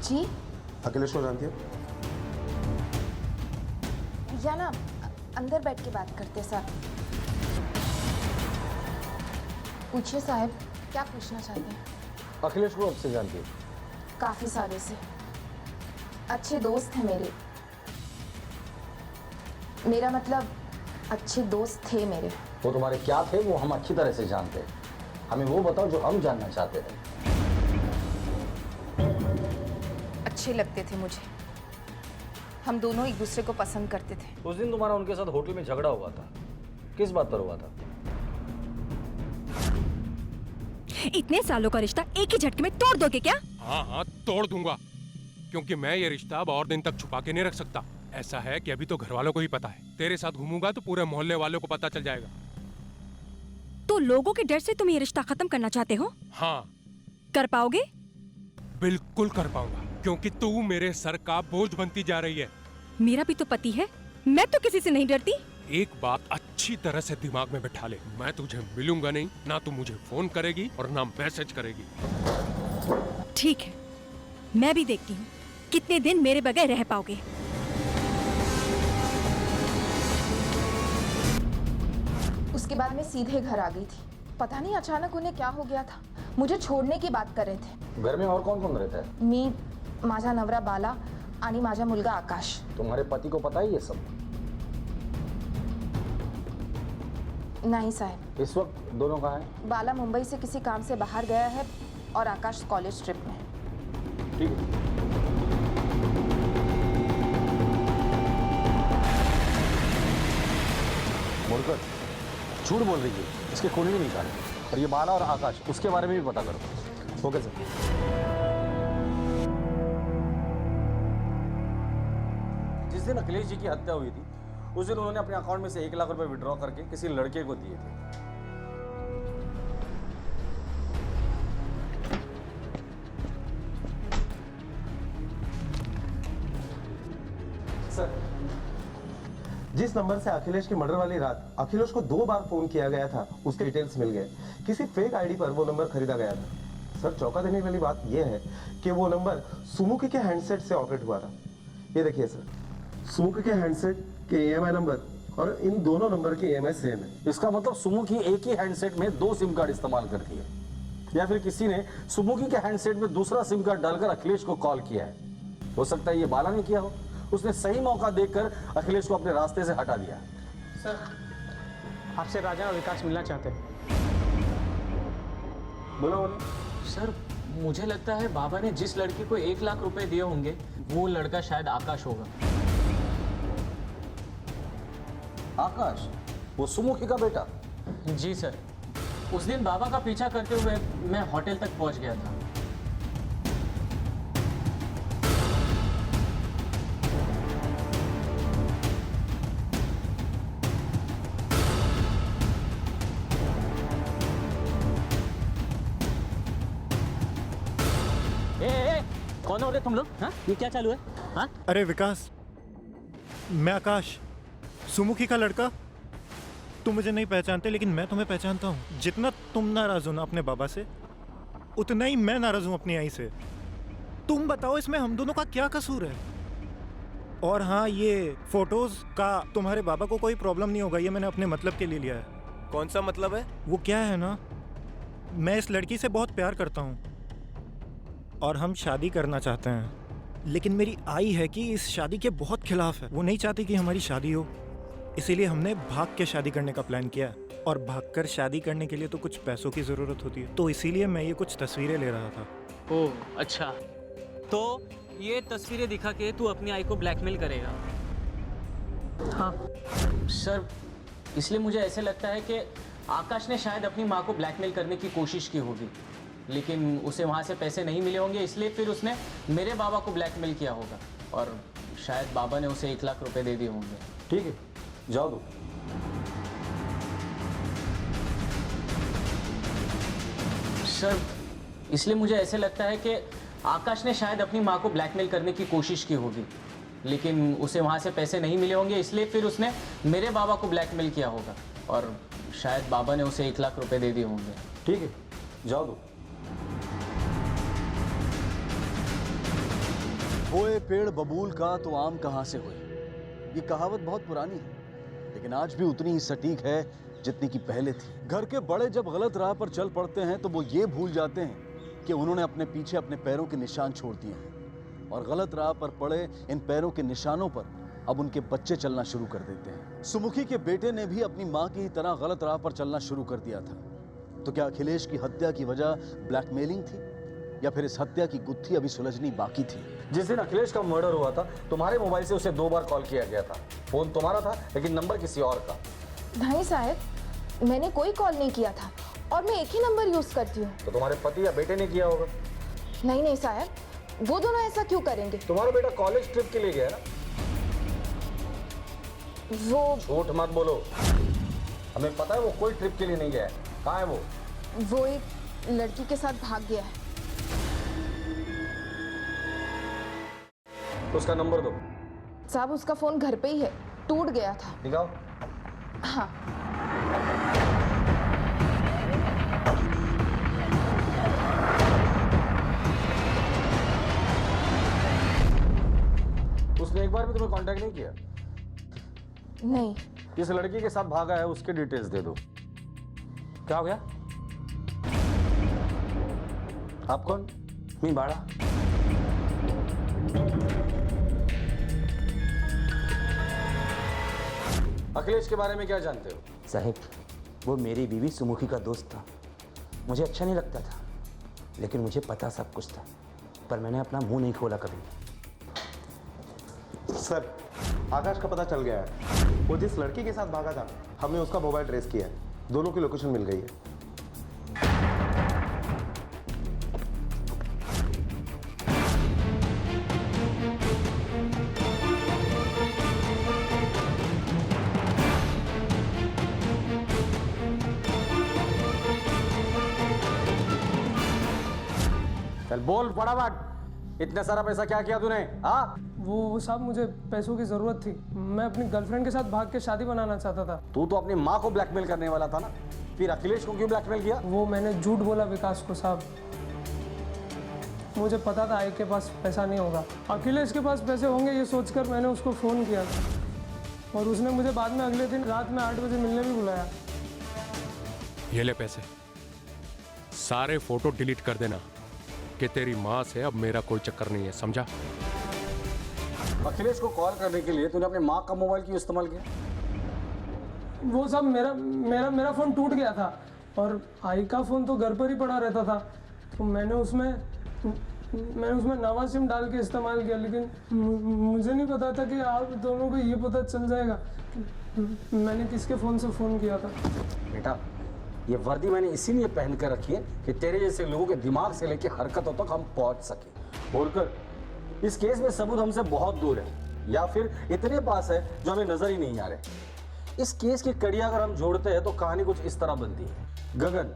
जी अखिलेश को जानती है? या ना अंदर बैठ के बात करते सर। पूछिए साहब, क्या पूछना चाहते हैं? अखिलेश को अब से जानती है? काफी सालों से अच्छे दोस्त हैं मेरे। मेरा मतलब अच्छे दोस्त थे मेरे। वो तुम्हारे क्या थे वो हम अच्छी तरह से जानते हैं। हमें वो बताओ जो हम जानना चाहते थे। अच्छे लगते थे मुझे, हम दोनों एक दूसरे को पसंद करते थे। उस दिन तुम्हारा उनके साथ होटल में झगड़ा हुआ था, किस बात पर हुआ था? इतने सालों का रिश्ता एक ही झटके में तोड़ दोगे क्या? हाँ हाँ तोड़ दूंगा, क्योंकि मैं ये रिश्ता अब और दिन तक छुपा के नहीं रख सकता। ऐसा है कि अभी तो घर वालों को ही पता है, तेरे साथ घूमूंगा तो पूरे मोहल्ले वालों को पता चल जाएगा। तो लोगों के डर से तुम ये रिश्ता खत्म करना चाहते हो? हाँ। कर पाओगे? बिल्कुल कर पाऊंगा, क्योंकि तू मेरे सर का बोझ बनती जा रही है। मेरा भी तो पति है, मैं तो किसी से नहीं डरती। एक बात अच्छी तरह से दिमाग में बैठा ले, मैं तुझे मिलूंगा नहीं, ना तू मुझे फोन करेगी और ना मैसेज करेगी। ठीक है, मैं भी देखती हूँ कितने दिन मेरे बगैर रह पाओगे। उसके बाद मैं सीधे घर आ गई थी। पता नहीं अचानक उन्हें क्या हो गया था, मुझे छोड़ने की बात कर रहे थे। घर में और कौन कौन रहता है? मी, माझा नवरा बाला आणि माझा मुलगा आकाश। तुम्हारे पति को पता है ये सब? नहीं साहब। इस वक्त दोनों कहाँ हैं? बाला मुंबई से किसी काम से बाहर गया है और आकाश कॉलेज ट्रिप में। ठीक है। पंकज झूठ बोल रही है, इसके कुंडली निकाल। और ये बाला और आकाश, उसके बारे में भी पता करो। Okay sir. जिस दिन अखिलेश जी की हत्या हुई थी उस दिन उन्होंने अपने अकाउंट में से 1 लाख रुपए विड्रॉ करके किसी लड़के को दिए थे। सर, जिस नंबर से अखिलेश की मर्डर वाली रात अखिलेश को 2 बार फोन किया गया था, उसके डिटेल्स मिल गए। किसी फेक आईडी पर वो नंबर खरीदा गया था। सर, चौंका देने वाली बात यह है कि वो नंबर सुमुखी के हैंडसेट से ऑपरेट हुआ था। ये देखिए सर, सुमुखी के हैंडसेट के EMI नंबर और इन दोनों नंबर की EMI सेम है। इसका मतलब सुमुखी एक ही हैंडसेट में 2 सिम कार्ड इस्तेमाल करती है, या फिर किसी ने सुमुखी के हैंडसेट में दूसरा सिम कार्ड डालकर अखिलेश को कॉल किया है। हो सकता है ये बाला ने किया हो। उसने सही मौका देखकर अखिलेश को अपने रास्ते से हटा दिया। सर, आपसे राजा और विकास मिलना चाहते हैं। बोलो बोलो। सर, मुझे लगता है बाबा ने जिस लड़के को 1 लाख रुपए दिए होंगे वो लड़का शायद आकाश होगा। आकाश? वो सुमुखी का बेटा? जी सर, उस दिन बाबा का पीछा करते हुए मैं होटल तक पहुंच गया था। कौन हो रहे तुम लोग? हाँ, ये क्या चालू है? हाँ? अरे विकास, मैं आकाश, सुमुखी का लड़का। तुम मुझे नहीं पहचानते लेकिन मैं तुम्हें पहचानता हूँ। जितना तुम नाराज हो ना अपने बाबा से, उतना ही मैं नाराज हूँ अपनी आई से। तुम बताओ इसमें हम दोनों का क्या कसूर है? और हाँ, ये फोटोज का तुम्हारे बाबा को कोई प्रॉब्लम नहीं होगा, ये मैंने अपने मतलब के लिए लिया है। कौन सा मतलब है? वो क्या है ना, मैं इस लड़की से बहुत प्यार करता हूँ और हम शादी करना चाहते हैं, लेकिन मेरी आई है कि इस शादी के बहुत खिलाफ है। वो नहीं चाहती कि हमारी शादी हो, इसीलिए हमने भाग के शादी करने का प्लान किया। और भागकर शादी करने के लिए तो कुछ पैसों की ज़रूरत होती है, तो इसीलिए मैं ये कुछ तस्वीरें ले रहा था। ओह अच्छा, तो ये तस्वीरें दिखा के तू अपनी आई को ब्लैकमेल करेगा? हाँ सर, इसलिए मुझे ऐसे लगता है कि आकाश ने शायद अपनी माँ को ब्लैकमेल करने की कोशिश की होगी, लेकिन उसे वहाँ से पैसे नहीं मिले होंगे, इसलिए फिर उसने मेरे बाबा को ब्लैकमेल किया होगा और शायद बाबा ने उसे 1 लाख रुपए दे दिए होंगे। ठीक है, जाओ दो। सर, इसलिए मुझे ऐसे लगता है कि आकाश ने शायद अपनी माँ को ब्लैकमेल करने की कोशिश की होगी, लेकिन उसे वहाँ से पैसे नहीं मिले होंगे, इसलिए फिर उसने मेरे बाबा को ब्लैकमेल किया होगा और शायद बाबा ने उसे 1 लाख रुपए दे दिए होंगे। ठीक है, जाओ दो। बोए पेड़ बबूल का तो आम कहाँ से हुए, ये कहावत बहुत पुरानी है लेकिन आज भी उतनी ही सटीक है जितनी की पहले थी। घर के बड़े जब गलत राह पर चल पड़ते हैं तो वो ये भूल जाते हैं कि उन्होंने अपने पीछे अपने पैरों के निशान छोड़ दिए हैं और गलत राह पर पड़े इन पैरों के निशानों पर अब उनके बच्चे चलना शुरू कर देते हैं। सुमुखी के बेटे ने भी अपनी माँ की तरह गलत राह पर चलना शुरू कर दिया था। तो क्या अखिलेश की हत्या की वजह ब्लैकमेलिंग थी या फिर इस हत्या की गुत्थी अभी सुलझनी बाकी थी? जिस दिन अखिलेश का मर्डर हुआ था तुम्हारे मोबाइल से उसे 2 बार कॉल किया गया था। फोन तुम्हारा था लेकिन नंबर किसी और का। नहीं साहब, मैंने कोई कॉल नहीं किया था और मैं एक ही नंबर यूज करती हूँ। तो तुम्हारे पति या बेटे ने किया होगा। नहीं नहीं साहब, वो दोनों ऐसा क्यों करेंगे? तुम्हारा बेटा कॉलेज ट्रिप के लिए गया ना? वो झूठ मत बोलो, हमें पता है वो कोई ट्रिप के लिए नहीं गया है। कहाँ है वो? वो एक लड़की के साथ भाग गया है। उसका नंबर दो। साहब, उसका फोन घर पे ही है, टूट गया था। दिखाओ। हाँ। उसने एक बार भी तुम्हें कांटेक्ट नहीं किया? नहीं। इस लड़की के साथ भागा है, उसके डिटेल्स दे दो। क्या हो गया? आप कौन? मैं बाड़ा। अखिलेश के बारे में क्या जानते हो? साहिब, वो मेरी बीवी सुमुखी का दोस्त था। मुझे अच्छा नहीं लगता था, लेकिन मुझे पता सब कुछ था, पर मैंने अपना मुंह नहीं खोला कभी। सर, आकाश का पता चल गया है। वो जिस लड़की के साथ भागा था, हमने उसका मोबाइल ट्रेस किया है। दोनों की लोकेशन मिल गई है। चल बोल फटाफट, इतना सारा पैसा क्या किया तूने? हाँ, वो साहब मुझे पैसों की जरूरत थी। मैं अपनी गर्लफ्रेंड के साथ भाग के शादी बनाना चाहता था। तू तो अपनी माँ को ब्लैकमेल करने वाला था ना, फिर अखिलेश को क्यों ब्लैकमेल किया? वो मैंने झूठ बोला विकास को साहब। मुझे पता था आई के पास पैसा नहीं होगा, अखिलेश के पास पैसे होंगे ये सोचकर मैंने उसको फ़ोन किया और उसने मुझे बाद में अगले दिन रात में 8 बजे मिलने भी बुलाया। ये ले पैसे, सारे फोटो डिलीट कर देना कि तेरी माँ से अब मेरा कोई चक्कर नहीं है, समझा? अखिलेश को कॉल करने के लिए तूने अपने माँ का मोबाइल क्यों इस्तेमाल किया? वो साहब मेरा फ़ोन टूट गया था और आई का फ़ोन तो घर पर ही पड़ा रहता था, तो मैंने उसमें नवा सिम डाल के इस्तेमाल किया। लेकिन मुझे नहीं पता था कि आप दोनों को ये पता चल जाएगा कि मैंने किसके फ़ोन से फ़ोन किया था। बेटा, ये वर्दी मैंने इसीलिए पहन कर रखी है कि तेरे जैसे लोगों के दिमाग से लेकर हरकतों तक हम पहुंच सके। बोलकर इस केस में सबूत हमसे बहुत दूर है या फिर इतने पास है जो हमें नजर ही नहीं आ रहे। इस केस की कड़ी अगर हम जोड़ते हैं तो कहानी कुछ इस तरह बनती है। गगन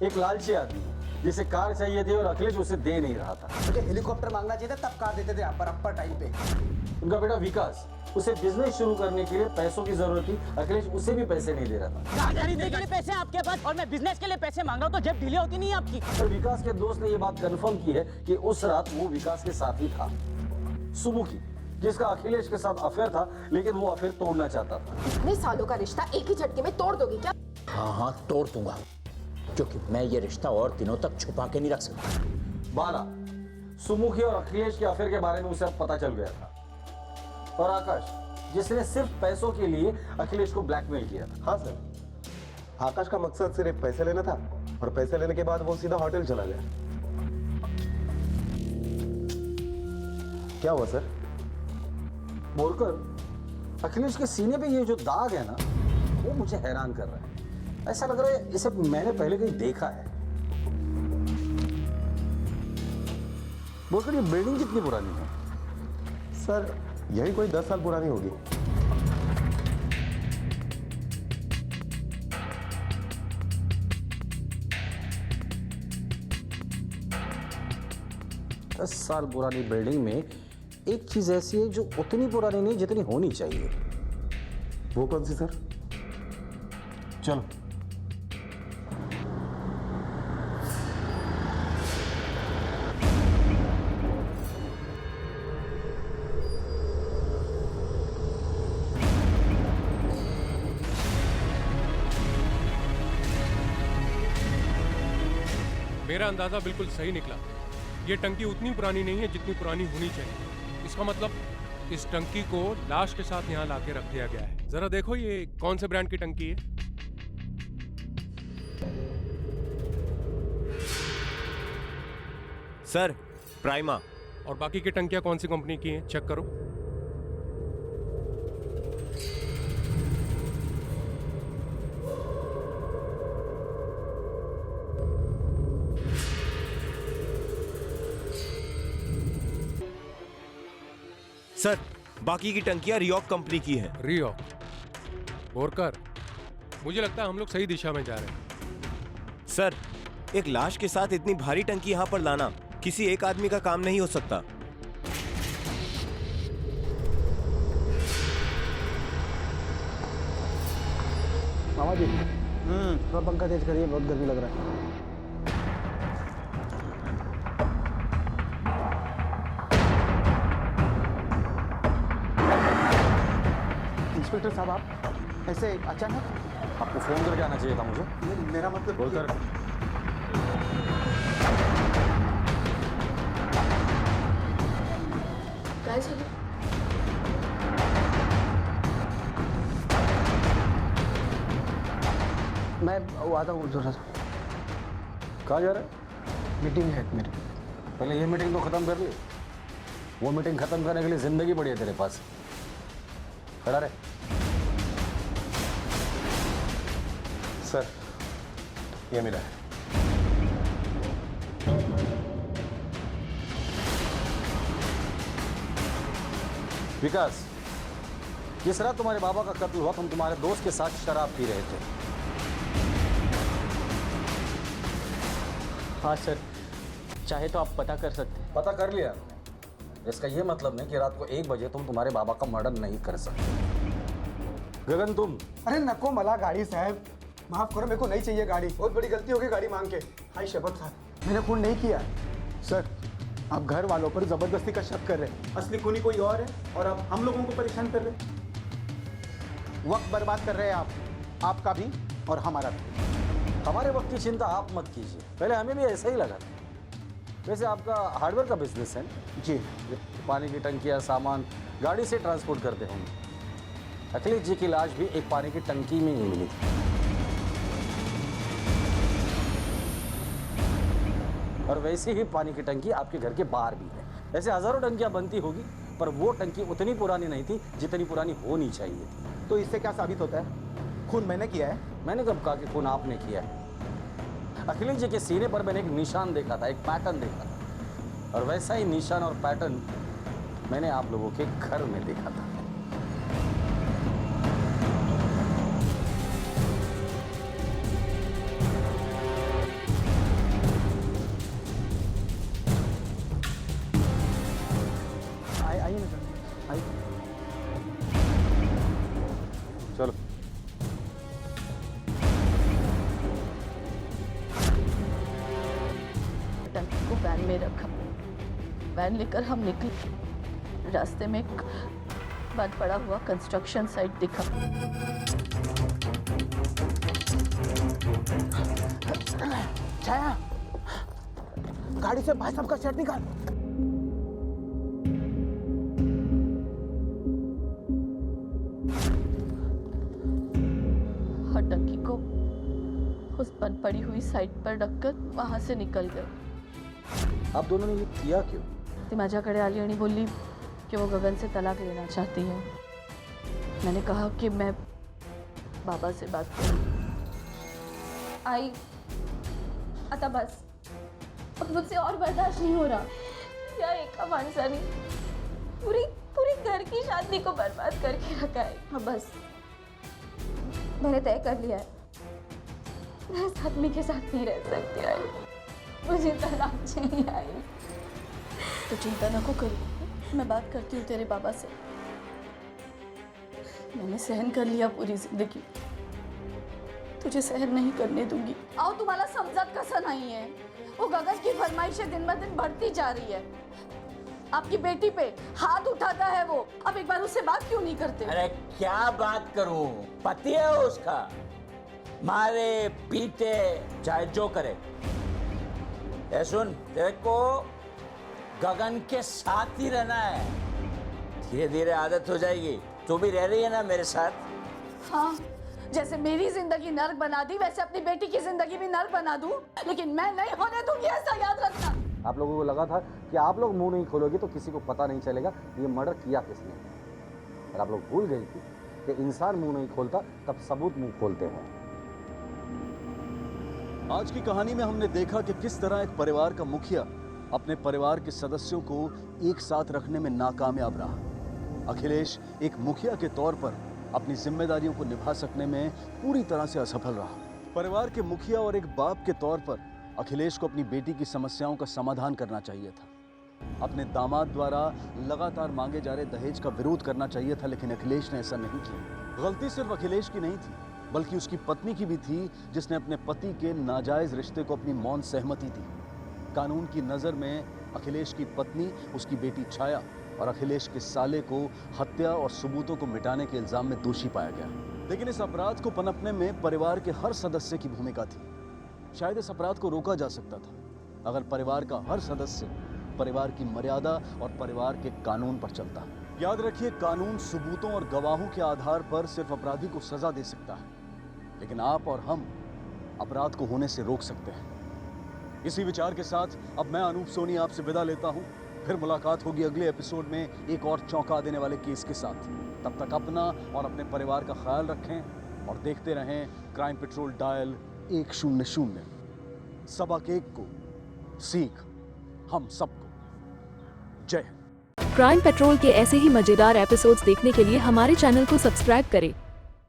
एक लालची आदमी जिसे कार चाहिए थी और अखिलेश उसे दे नहीं रहा था। मुझे हेलीकॉप्टर मांगना चाहिए था, तब कार देते थे अपर टाइम पे। उनका बेटा विकास, उसे बिजनेस शुरू करने के लिए पैसों की जरूरत थी, अखिलेश उसे भी पैसे नहीं दे रहा था। गाड़ी खरीदने के लिए पैसे आपके पास और मैं बिजनेस के लिए पैसे मांग रहा हूँ, तो जब डिले होती नहीं आपकी। और विकास के दोस्त ने ये बात कंफर्म की है कि उस रात वो विकास के साथ ही था, सुमुखी, जिसका अखिलेश के साथ अफेयर था, लेकिन वो अफेयर तोड़ना चाहता था। इतने सालों का रिश्ता एक ही झटके में तोड़ दोगे क्या? हाँ तोड़ दूंगा, क्योंकि मैं ये रिश्ता और दिनों तक छुपा के नहीं रख सकता। बाला, सुमुखी और अखिलेश के अफेयर के बारे में उसे अब पता चल गया था। और आकाश, जिसने सिर्फ पैसों के लिए अखिलेश को ब्लैकमेल किया था। हाँ सर, आकाश का मकसद सिर्फ पैसे लेना था और पैसे लेने के बाद वो सीधा होटल चला गया। क्या हुआ सर? बोलकर अखिलेश के सीने पे ये जो दाग है ना, वो मुझे हैरान कर रहा है। ऐसा लग रहा है इसे मैंने पहले कहीं देखा है। बोलकर ये बिल्डिंग कितनी पुरानी है? सर यही कोई 10 साल पुरानी होगी। दस साल पुरानी बिल्डिंग में एक चीज ऐसी है जो उतनी पुरानी नहीं जितनी होनी चाहिए। वो कौन सी सर? चलो। मेरा अंदाजा बिल्कुल सही निकला। ये टंकी उतनी पुरानी नहीं है जितनी पुरानी होनी चाहिए। इसका मतलब इस टंकी को लाश के साथ यहाँ लाके रख दिया गया है। जरा देखो ये कौन से ब्रांड की टंकी है। Sir, prima. और बाकी की टंकियां कौन सी कंपनी की हैं? चेक करो। सर, बाकी की टंकियां रियॉक कंपनी की हैं। रियॉक? बोरकर, मुझे लगता है हम लोग सही दिशा में जा रहे हैं। सर, एक लाश के साथ इतनी भारी टंकी यहाँ पर लाना किसी एक आदमी का काम नहीं हो सकता। मामा जी, थोड़ा पंखा तेज करिए, बहुत गर्मी लग रहा है। इंस्पेक्टर साहब, आप ऐसे अचानक? आपको फोन करके आना चाहिए था मुझे। मेरा मतलब बोलकर क्या चाहिए? मैं वो आता हूँ थोड़ा सा। कहाँ जा रहा है? मीटिंग है मेरी। पहले ये मीटिंग तो खत्म कर ली। वो मीटिंग खत्म करने के लिए जिंदगी पड़ी है तेरे पास। खड़ा रहे। सर ये मिला है। विकास, जिस रात तुम्हारे बाबा का कत्ल हुआ तुम तुम्हारे दोस्त के साथ शराब पी रहे थे। हाँ सर, चाहे तो आप पता कर सकते हैं। पता कर लिया? इसका यह मतलब नहीं कि रात को 1 बजे तुम तुम्हारे बाबा का मर्डर नहीं कर सकते। गगन तुम? अरे नको मला गाड़ी साहब, माफ करो, मेरे को नहीं चाहिए गाड़ी। बहुत बड़ी गलती हो गई गाड़ी मांग के। हाय शपथ साहब, मैंने खून नहीं किया। सर, आप घर वालों पर जबरदस्ती का शक कर रहे हैं। असली खूनी कोई और है और आप हम लोगों को परेशान कर रहे हैं। वक्त बर्बाद कर रहे हैं आप, आपका भी और हमारा भी। हमारे वक्त की चिंता आप मत कीजिए, पहले हमें भी ऐसा ही लगा था। वैसे आपका हार्डवेयर का बिजनेस है? जी। पानी की टंकियाँ सामान गाड़ी से ट्रांसपोर्ट करते होंगे। अखिलेश जी की लाश भी एक पानी की टंकी में ही मिली थी और वैसी ही पानी की टंकी आपके घर के बाहर भी है। ऐसे हजारों टंकियां बनती होगी पर वो टंकी उतनी पुरानी नहीं थी जितनी पुरानी होनी चाहिए थी। तो इससे क्या साबित होता है? खून मैंने किया है? मैंने कब कहा कि खून आपने किया है? अखिलेश जी के सीने पर मैंने एक निशान देखा था, एक पैटर्न देखा था और वैसा ही निशान और पैटर्न मैंने आप लोगों के घर में देखा था। आइए ना, आइए। चलो। टंकी को वैन में रखा, वैन लेकर हम निकले। रास्ते में एक बंद पड़ा हुआ कंस्ट्रक्शन साइट दिखा। छाया, गाड़ी से भाई साहब का शर्ट निकाल। और टंकी को उस बंद पड़ी हुई साइट पर रखकर वहां से निकल गए। आप दोनों ने ये किया क्यों? ती माझ्याकडे आली आणि बोलली कि वो गगन से तलाक लेना चाहती है। मैंने कहा कि मैं बाबा से बात करूँ। आई, आता बस, अब मुझसे और बर्दाश्त नहीं हो रहा। या एका माणसाने पूरी घर की शादी को बर्बाद करके रखा है। हाँ बस, मैंने तय कर लिया है, मैं इस आदमी के साथ नहीं रह सकती। आई, मुझे तलाक चाहिए। आई, तो चिंता नको करो, मैं बात करती हूँ तेरे बाबा से। मैंने सहन कर लिया पूरी जिंदगी, तुझे सहन नहीं करने दूंगी। आओ, तुम्हाला समजत कसं नाही है? वो गगन की फरमाइशें दिन ब दिन बढ़ती जा रही है। आपकी बेटी पे हाथ उठाता है वो। अब एक बार उससे बात क्यों नहीं करते? अरे क्या बात करूं, पति है उसका, मारे पीटे चाहे जो करे। ए सुन, तेरे को गगन के साथ ही रहना है, धीरे धीरे आदत हो जाएगी। तू भी रह रही है ना मेरे साथ? हाँ, जैसे मेरी जिंदगी नर्क बना दी वैसे अपनी बेटी की जिंदगी भी नर्क बना दूं, लेकिन मैं नहीं होने दूंगी, ऐसा याद रखना। आप लोगों को लगा था कि आप लोग मुंह नहीं खोलोगे तो किसी को पता नहीं चलेगा ये मर्डर किया किसने। और आप लोग भूल गए थी कि इंसान मुंह नहीं खोलता तब सबूत मुंह खोलते हैं। आज की कहानी में हमने देखा कि किस तरह एक परिवार का मुखिया अपने परिवार के सदस्यों को एक साथ रखने में नाकामयाब रहा। अखिलेश एक मुखिया के तौर पर अपनी जिम्मेदारियों को निभा सकने में पूरी तरह से असफल रहा। परिवार के मुखिया और एक बाप के तौर पर अखिलेश को अपनी बेटी की समस्याओं का समाधान करना चाहिए था। अपने दामाद द्वारा लगातार मांगे जा रहे दहेज का विरोध करना चाहिए था, लेकिन अखिलेश ने ऐसा नहीं किया। गलती सिर्फ अखिलेश की नहीं थी, बल्कि उसकी पत्नी की भी थी, जिसने अपने पति के नाजायज रिश्ते को अपनी मौन सहमति दी। कानून की नज़र में अखिलेश की पत्नी, उसकी बेटी छाया और अखिलेश के साले को हत्या और सबूतों को मिटाने के इल्जाम में दोषी पाया गया। लेकिन इस अपराध को पनपने में परिवार के हर सदस्य की भूमिका थी। शायद इस अपराध को रोका जा सकता था अगर परिवार का हर सदस्य परिवार की मर्यादा और परिवार के कानून पर चलता। याद रखिए, कानून सबूतों और गवाहों के आधार पर सिर्फ अपराधी को सजा दे सकता है, लेकिन आप और हम अपराध को होने से रोक सकते हैं। इसी विचार के साथ अब मैं अनूप सोनी आपसे विदा लेता हूं। फिर मुलाकात होगी अगले एपिसोड में एक और चौंका देने वाले केस के साथ। तब तक अपना और अपने परिवार का ख्याल रखें और देखते रहें क्राइम पेट्रोल डायल 100। सबक एक को सीख हम सबको। जय हिंद। क्राइम पेट्रोल के ऐसे ही मजेदार एपिसोड्स देखने के लिए हमारे चैनल को सब्सक्राइब करें